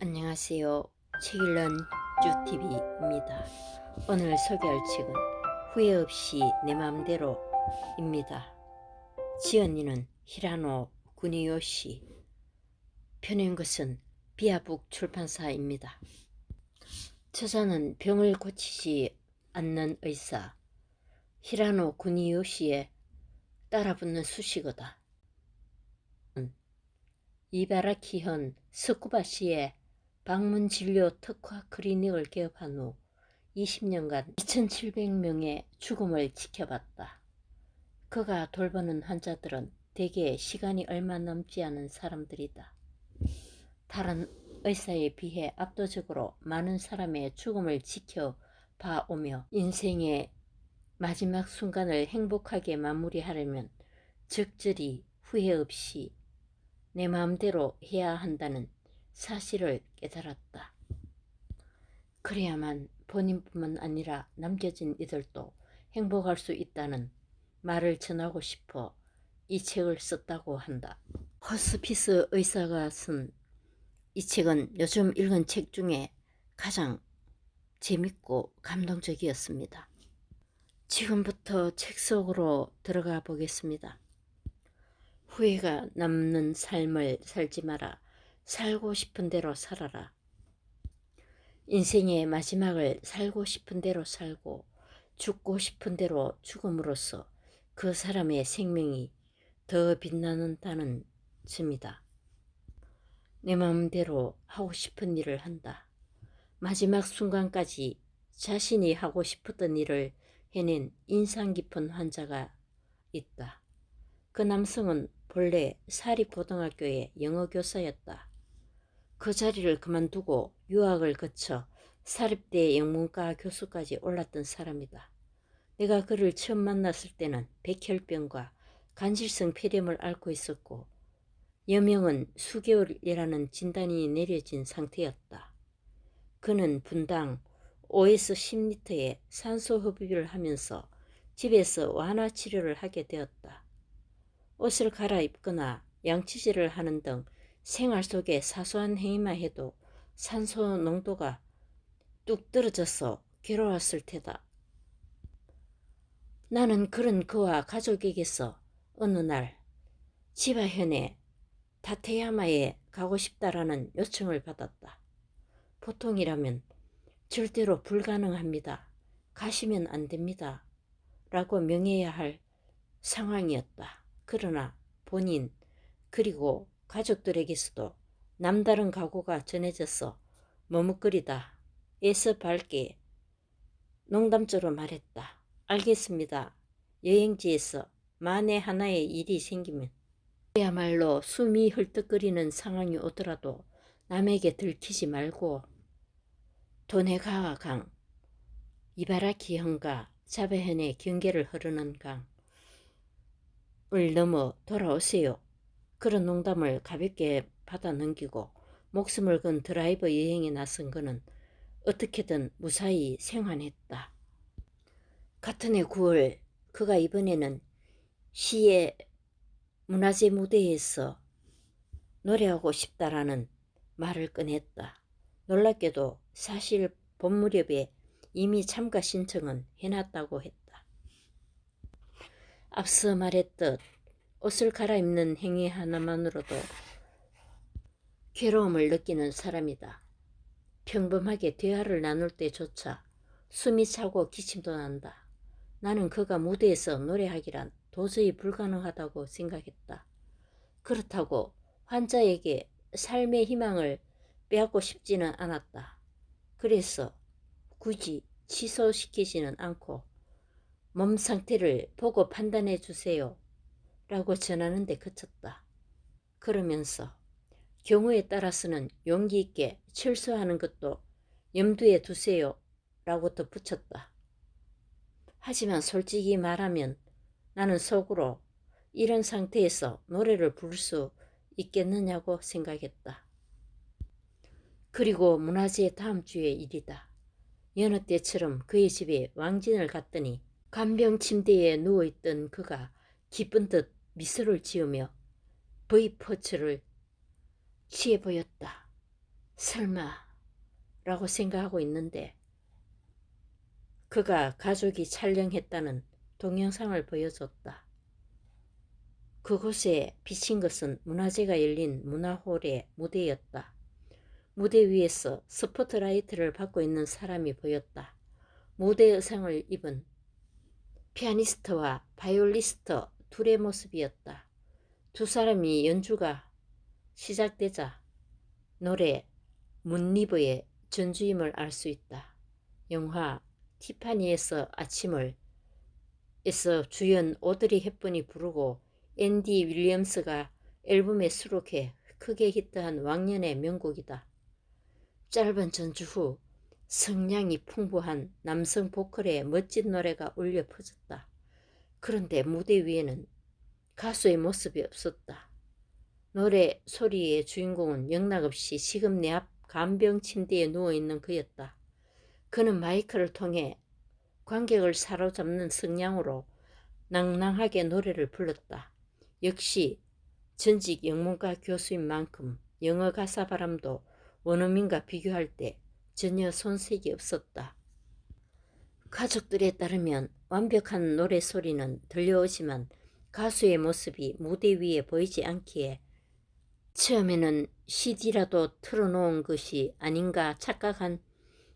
안녕하세요. 책 읽는 쭈TV입니다. 오늘 소개할 책은 후회 없이 내 마음대로입니다. 지언니는 히라노 구니요시, 펴낸 것은 비아북 출판사입니다. 저자는 병을 고치지 않는 의사 히라노 구니요시에 따라붙는 수식어다. 이바라키현 스쿠바시에 방문 진료 특화 클리닉을 개업한 후 20년간 2,700명의 죽음을 지켜봤다. 그가 돌보는 환자들은 대개 시간이 얼마 남지 않은 사람들이다. 다른 의사에 비해 압도적으로 많은 사람의 죽음을 지켜봐오며 인생의 마지막 순간을 행복하게 마무리하려면 적절히 후회 없이 내 마음대로 해야 한다는 사실을 깨달았다. 그래야만 본인뿐만 아니라 남겨진 이들도 행복할 수 있다는 말을 전하고 싶어 이 책을 썼다고 한다. 호스피스 의사가 쓴 이 책은 요즘 읽은 책 중에 가장 재밌고 감동적이었습니다. 지금부터 책 속으로 들어가 보겠습니다. 후회가 남는 삶을 살지 마라. 살고 싶은 대로 살아라. 인생의 마지막을 살고 싶은 대로 살고 죽고 싶은 대로 죽음으로써 그 사람의 생명이 더 빛나는다는 점이다. 내 마음대로 하고 싶은 일을 한다. 마지막 순간까지 자신이 하고 싶었던 일을 해낸 인상 깊은 환자가 있다. 그 남성은 본래 사립고등학교의 영어교사였다. 그 자리를 그만두고 유학을 거쳐 사립대 영문과 교수까지 올랐던 사람이다. 내가 그를 처음 만났을 때는 백혈병과 간질성 폐렴을 앓고 있었고 여명은 수개월이라는 진단이 내려진 상태였다. 그는 분당 5에서 10리터의 산소 흡입을 하면서 집에서 완화 치료를 하게 되었다. 옷을 갈아입거나 양치질을 하는 등 생활 속의 사소한 행위만 해도 산소 농도가 뚝 떨어져서 괴로웠을 테다. 나는 그런 그와 가족에게서 어느 날 지바현의 다테야마에 가고 싶다라는 요청을 받았다. 보통이라면 절대로 불가능합니다. 가시면 안 됩니다. 라고 명해야 할 상황이었다. 그러나 본인 그리고 가족들에게서도 남다른 각오가 전해져서 머뭇거리다 애써 밝게 농담조로 말했다. 알겠습니다. 여행지에서 만에 하나의 일이 생기면 그야말로 숨이 헐떡거리는 상황이 오더라도 남에게 들키지 말고 도네가와 강, 이바라키현과 자바현의 경계를 흐르는 강을 넘어 돌아오세요. 그런 농담을 가볍게 받아 넘기고 목숨을 건 드라이버 여행에 나선 그는 어떻게든 무사히 생還했다. 같은 해 9월 그가 이번에는 시의 문화재 무대에서 노래하고 싶다라는 말을 꺼냈다. 놀랍게도 사실 봄 무렵에 이미 참가 신청은 해놨다고 했다. 앞서 말했듯 옷을 갈아입는 행위 하나만으로도 괴로움을 느끼는 사람이다. 평범하게 대화를 나눌 때조차 숨이 차고 기침도 난다. 나는 그가 무대에서 노래하기란 도저히 불가능하다고 생각했다. 그렇다고 환자에게 삶의 희망을 빼앗고 싶지는 않았다. 그래서 굳이 취소시키지는 않고 몸 상태를 보고 판단해 주세요 라고 전하는 데 그쳤다. 그러면서 경우에 따라서는 용기 있게 철수하는 것도 염두에 두세요 라고 덧붙였다. 하지만 솔직히 말하면 나는 속으로 이런 상태에서 노래를 부를 수 있겠느냐고 생각했다. 그리고 문화재 다음 주의 일이다. 여느 때처럼 그의 집에 왕진을 갔더니 간병 침대에 누워있던 그가 기쁜 듯 미소를 지으며 V포즈를 취해 보였다. 설마 라고 생각하고 있는데 그가 가족이 촬영했다는 동영상을 보여줬다. 그곳에 비친 것은 문화제가 열린 문화홀의 무대였다. 무대 위에서 스포트라이트를 받고 있는 사람이 보였다. 무대 의상을 입은 피아니스트와 바이올리스트 둘의 모습이었다. 두 사람이 연주가 시작되자 노래 문리브의 전주임을 알 수 있다. 영화 티파니에서 아침을 에서 주연 오드리 헵번이 부르고 앤디 윌리엄스가 앨범에 수록해 크게 히트한 왕년의 명곡이다. 짧은 전주 후 성량이 풍부한 남성 보컬의 멋진 노래가 울려 퍼졌다. 그런데 무대 위에는 가수의 모습이 없었다. 노래 소리의 주인공은 영락없이 지금 내 앞 간병 침대에 누워있는 그였다. 그는 마이크를 통해 관객을 사로잡는 성량으로 낭낭하게 노래를 불렀다. 역시 전직 영문과 교수인 만큼 영어 가사 바람도 원어민과 비교할 때 전혀 손색이 없었다. 가족들에 따르면 완벽한 노래 소리는 들려오지만 가수의 모습이 무대 위에 보이지 않기에 처음에는 CD라도 틀어놓은 것이 아닌가 착각한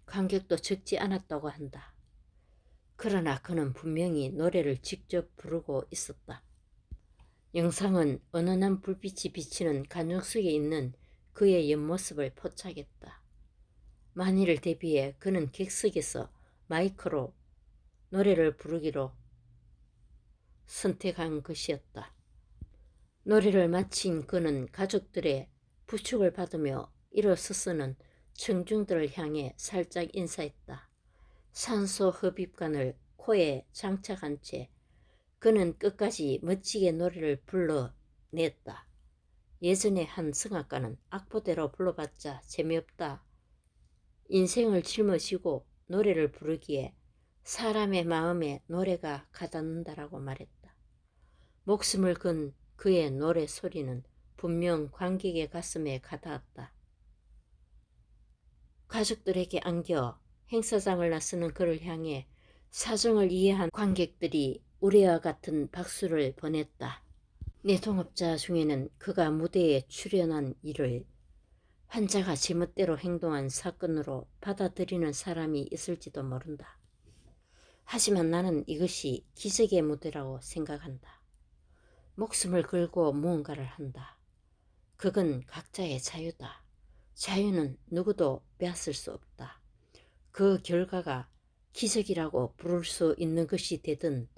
관객도 적지 않았다고 한다. 그러나 그는 분명히 노래를 직접 부르고 있었다. 영상은 은은한 불빛이 비치는 간uk 속에 있는 그의 옆모습을 포착했다. 만일을 대비해 그는 객석에서 마이크로 노래를 부르기로 선택한 것이었다. 노래를 마친 그는 가족들의 부축을 받으며 일어서서는 청중들을 향해 살짝 인사했다. 산소 흡입관을 코에 장착한 채 그는 끝까지 멋지게 노래를 불러냈다. 예전에 한 성악가는 악보대로 불러봤자 재미없다. 인생을 짊어지고 노래를 부르기에 사람의 마음에 노래가 가닿는다라고 말했다. 목숨을 건 그의 노래 소리는 분명 관객의 가슴에 가닿았다. 가족들에게 안겨 행사장을 나서는 그를 향해 사정을 이해한 관객들이 우레와 같은 박수를 보냈다. 내 동업자 중에는 그가 무대에 출연한 일을 환자가 제멋대로 행동한 사건으로 받아들이는 사람이 있을지도 모른다. 하지만 나는 이것이 기적의 무대라고 생각한다. 목숨을 걸고 무언가를 한다. 그건 각자의 자유다. 자유는 누구도 빼앗을 수 없다. 그 결과가 기적이라고 부를 수 있는 것이 되든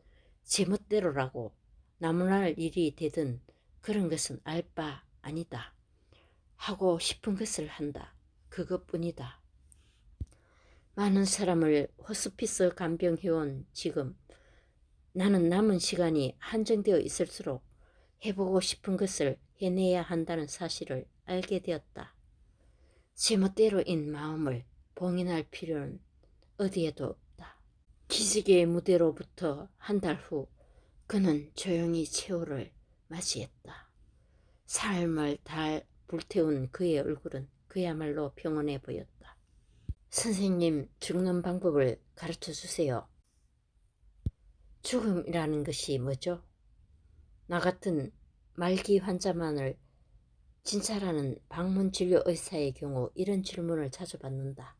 제멋대로라고 나무랄 일이 되든 그런 것은 알 바 아니다. 하고 싶은 것을 한다. 그것뿐이다. 많은 사람을 호스피스 간병해온 지금 나는 남은 시간이 한정되어 있을수록 해보고 싶은 것을 해내야 한다는 사실을 알게 되었다. 제멋대로인 마음을 봉인할 필요는 어디에도 없다. 기적의 무대로부터 한 달 후 그는 조용히 최후를 맞이했다. 삶을 달 불태운 그의 얼굴은 그야말로 평온해 보였다. 선생님, 죽는 방법을 가르쳐 주세요. 죽음이라는 것이 뭐죠? 나 같은 말기 환자만을 진찰하는 방문진료 의사의 경우 이런 질문을 자주 받는다.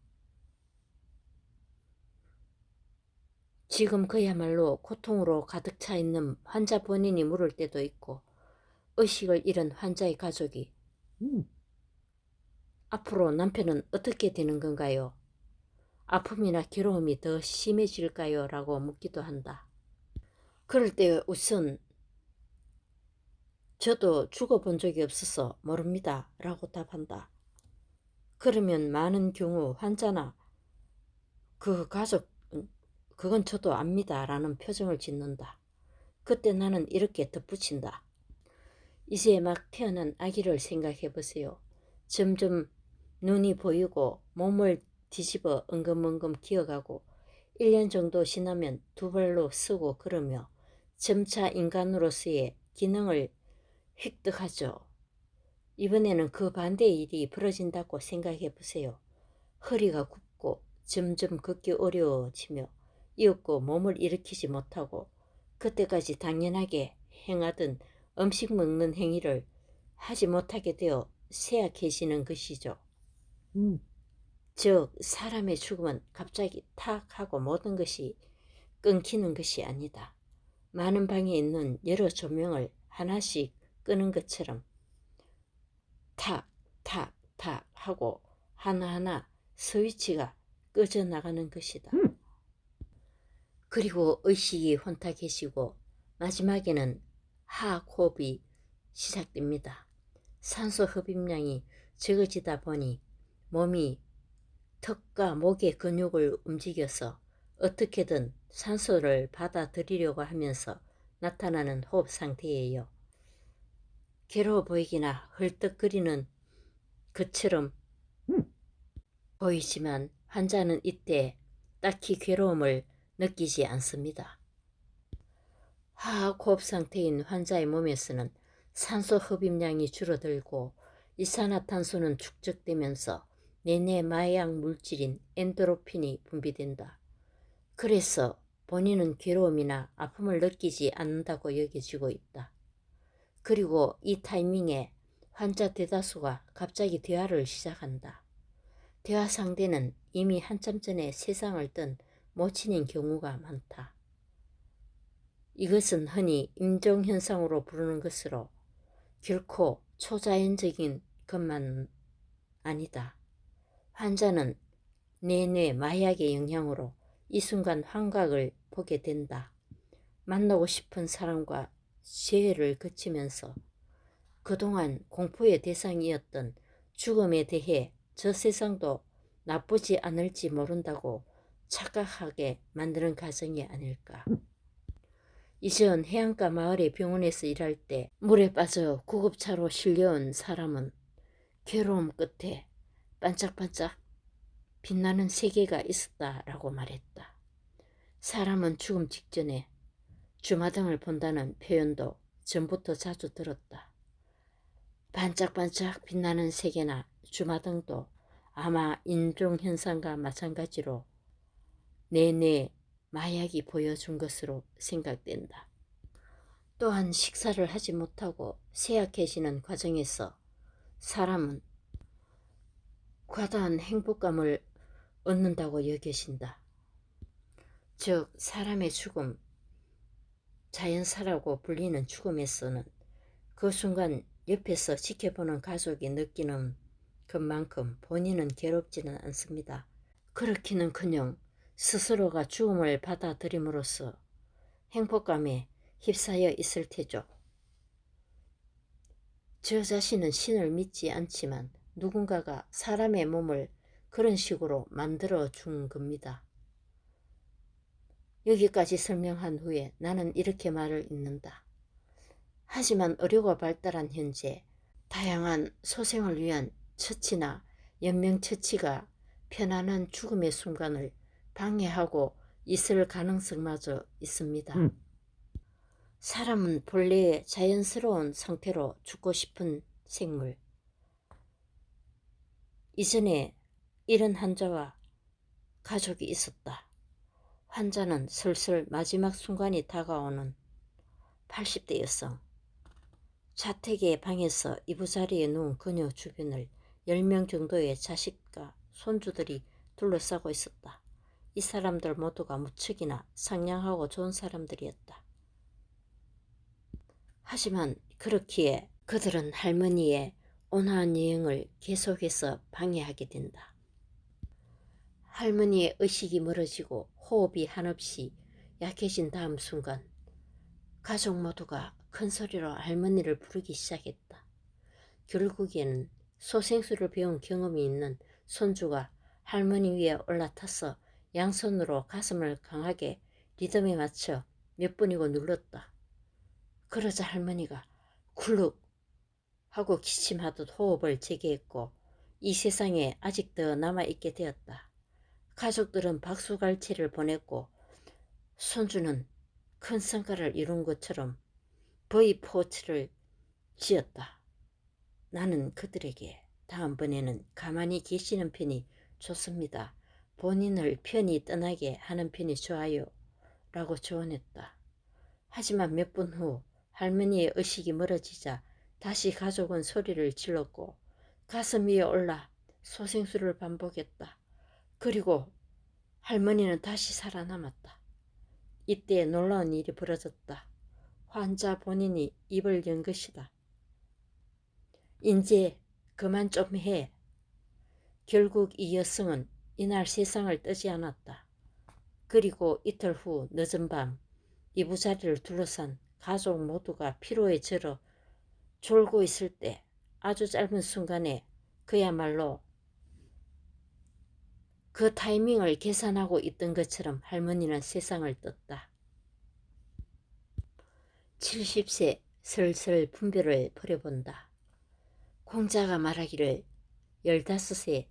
지금 그야말로 고통으로 가득 차 있는 환자 본인이 물을 때도 있고 의식을 잃은 환자의 가족이 앞으로 남편은 어떻게 되는 건가요? 아픔이나 괴로움이 더 심해질까요? 라고 묻기도 한다. 그럴 때 우선 저도 죽어본 적이 없어서 모릅니다 라고 답한다. 그러면 많은 경우 환자나 그 가족 그건 저도 압니다 라는 표정을 짓는다. 그때 나는 이렇게 덧붙인다. 이제 막 태어난 아기를 생각해 보세요. 점점 눈이 보이고 몸을 뒤집어 엉금엉금 기어가고 1년 정도 지나면 두 발로 서고 걸으며 점차 인간으로서의 기능을 획득하죠. 이번에는 그 반대의 일이 벌어진다고 생각해 보세요. 허리가 굽고 점점 걷기 어려워지며 이윽고 몸을 일으키지 못하고 그때까지 당연하게 행하던 음식 먹는 행위를 하지 못하게 되어 쇠약해지는 것이죠. 즉 사람의 죽음은 갑자기 탁 하고 모든 것이 끊기는 것이 아니다. 많은 방에 있는 여러 조명을 하나씩 끄는 것처럼 탁, 탁, 탁 하고 하나하나 스위치가 꺼져 나가는 것이다. 그리고 의식이 혼탁해지고 마지막에는 하호흡이 시작됩니다. 산소 흡입량이 적어지다 보니 몸이 턱과 목의 근육을 움직여서 어떻게든 산소를 받아들이려고 하면서 나타나는 호흡 상태예요. 괴로워 보이기나 헐떡거리는 것처럼 보이지만 환자는 이때 딱히 괴로움을 느끼지 않습니다. 하악 호흡 상태인 환자의 몸에서는 산소 흡입량이 줄어들고 이산화탄소는 축적되면서 내내 마약 물질인 엔도르핀이 분비된다. 그래서 본인은 괴로움이나 아픔을 느끼지 않는다고 여겨지고 있다. 그리고 이 타이밍에 환자 대다수가 갑자기 대화를 시작한다. 대화 상대는 이미 한참 전에 세상을 뜬 모친인 경우가 많다. 이것은 흔히 임종현상으로 부르는 것으로 결코 초자연적인 것만 아니다. 환자는 내뇌 마약의 영향으로 이 순간 환각을 보게 된다. 만나고 싶은 사람과 재회를 거치면서 그동안 공포의 대상이었던 죽음에 대해 저 세상도 나쁘지 않을지 모른다고 착각하게 만드는 과정이 아닐까. 이전 해안가 마을의 병원에서 일할 때 물에 빠져 구급차로 실려온 사람은 괴로움 끝에 반짝반짝 빛나는 세계가 있었다라고 말했다. 사람은 죽음 직전에 주마등을 본다는 표현도 전부터 자주 들었다. 반짝반짝 빛나는 세계나 주마등도 아마 인종현상과 마찬가지로 내뇌 마약이 보여준 것으로 생각된다. 또한 식사를 하지 못하고 쇠약해지는 과정에서 사람은 과다한 행복감을 얻는다고 여겨진다. 즉 사람의 죽음, 자연사라고 불리는 죽음에서는 그 순간 옆에서 지켜보는 가족이 느끼는 것만큼 본인은 괴롭지는 않습니다. 그렇기는커녕 스스로가 죽음을 받아들임으로써 행복감에 휩싸여 있을 테죠. 저 자신은 신을 믿지 않지만 누군가가 사람의 몸을 그런 식으로 만들어 준 겁니다. 여기까지 설명한 후에 나는 이렇게 말을 잇는다. 하지만 의료가 발달한 현재 다양한 소생을 위한 처치나 연명처치가 편안한 죽음의 순간을 방해하고 있을 가능성마저 있습니다. 사람은 본래의 자연스러운 상태로 죽고 싶은 생물. 이전에 이런 환자와 가족이 있었다. 환자는 슬슬 마지막 순간이 다가오는 80대 여성. 자택의 방에서 이부자리에 누운 그녀 주변을 10명 정도의 자식과 손주들이 둘러싸고 있었다. 이 사람들 모두가 무척이나 상냥하고 좋은 사람들이었다. 하지만 그렇기에 그들은 할머니의 온화한 여행을 계속해서 방해하게 된다. 할머니의 의식이 멀어지고 호흡이 한없이 약해진 다음 순간 가족 모두가 큰 소리로 할머니를 부르기 시작했다. 결국에는 소생술을 배운 경험이 있는 손주가 할머니 위에 올라타서 양손으로 가슴을 강하게 리듬에 맞춰 몇 번이고 눌렀다. 그러자 할머니가 굴룩 하고 기침하듯 호흡을 재개했고 이 세상에 아직 더 남아있게 되었다. 가족들은 박수갈채를 보냈고 손주는 큰 성과를 이룬 것처럼 V 포즈를 지었다. 나는 그들에게 다음번에는 가만히 계시는 편이 좋습니다. 본인을 편히 떠나게 하는 편이 좋아요. 라고 조언했다. 하지만 몇 분 후 할머니의 의식이 멀어지자 다시 가족은 소리를 질렀고 가슴 위에 올라 소생술을 반복했다. 그리고 할머니는 다시 살아남았다. 이때 놀라운 일이 벌어졌다. 환자 본인이 입을 연 것이다. 이제 그만 좀 해. 결국 이 여성은 이날 세상을 뜨지 않았다. 그리고 이틀 후 늦은 밤 이부자리를 둘러싼 가족 모두가 피로에 절어 졸고 있을 때 아주 짧은 순간에 그야말로 그 타이밍을 계산하고 있던 것처럼 할머니는 세상을 떴다. 70세 슬슬 분별을 버려본다. 공자가 말하기를 15세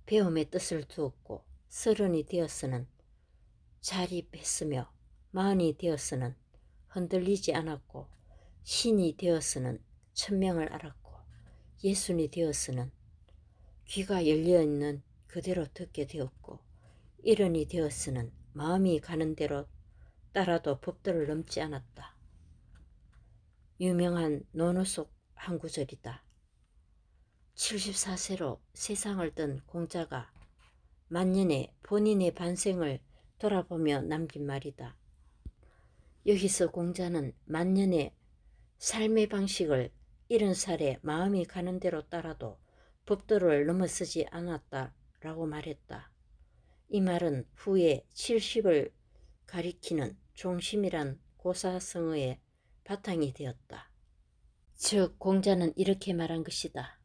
배움의 뜻을 두었고 30이 되었으는 자립했으며 40이 되었으는 흔들리지 않았고 신이 되었으는 천명을 알았고 60이 되었으는 귀가 열려있는 그대로 듣게 되었고 70이 되었으는 마음이 가는 대로 따라도 법도를 넘지 않았다. 유명한 논어 속 한 구절이다. 74세로 세상을 뜬 공자가 만년에 본인의 반생을 돌아보며 남긴 말이다. 여기서 공자는 만년의 삶의 방식을 70살에 마음이 가는 대로 따라도 법도를 넘어서지 않았다라고 말했다. 이 말은 후에 70을 가리키는 종심이란 고사성어의 바탕이 되었다. 즉 공자는 이렇게 말한 것이다.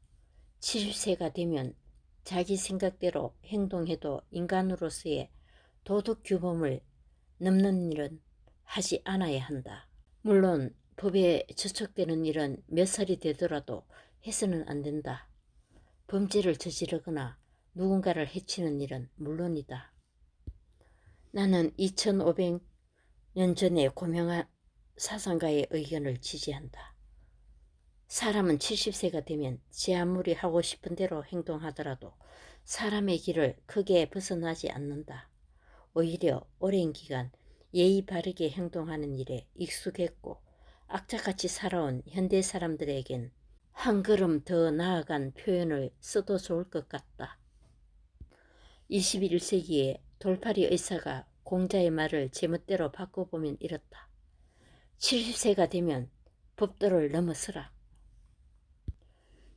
70세가 되면 자기 생각대로 행동해도 인간으로서의 도덕 규범을 넘는 일은 하지 않아야 한다. 물론 법에 저촉되는 일은 몇 살이 되더라도 해서는 안 된다. 범죄를 저지르거나 누군가를 해치는 일은 물론이다. 나는 2500년 전에 고명한 사상가의 의견을 지지한다. 사람은 70세가 되면 제 아무리 하고 싶은 대로 행동하더라도 사람의 길을 크게 벗어나지 않는다. 오히려 오랜 기간 예의 바르게 행동하는 일에 익숙했고 악착같이 살아온 현대 사람들에겐 한 걸음 더 나아간 표현을 써도 좋을 것 같다. 21세기에 돌팔이 의사가 공자의 말을 제멋대로 바꿔보면 이렇다. 70세가 되면 법도를 넘어서라.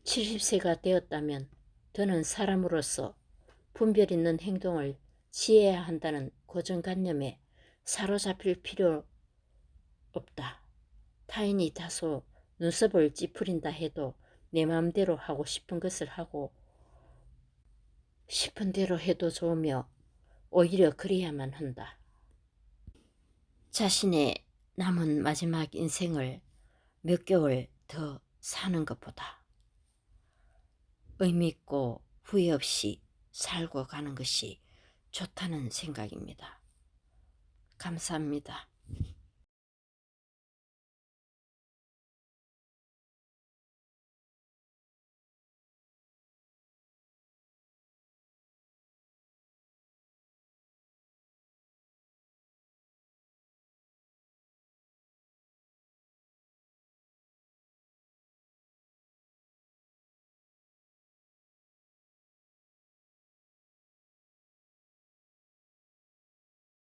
70세가 되었다면 더는 사람으로서 분별 있는 행동을 취해야 한다는 고정관념에 사로잡힐 필요 없다. 타인이 다소 눈썹을 찌푸린다 해도 내 마음대로 하고 싶은 것을 하고 싶은 대로 해도 좋으며 오히려 그래야만 한다. 자신의 남은 마지막 인생을 몇 개월 더 사는 것보다 의미있고 후회 없이 살고 가는 것이 좋다는 생각입니다. 감사합니다.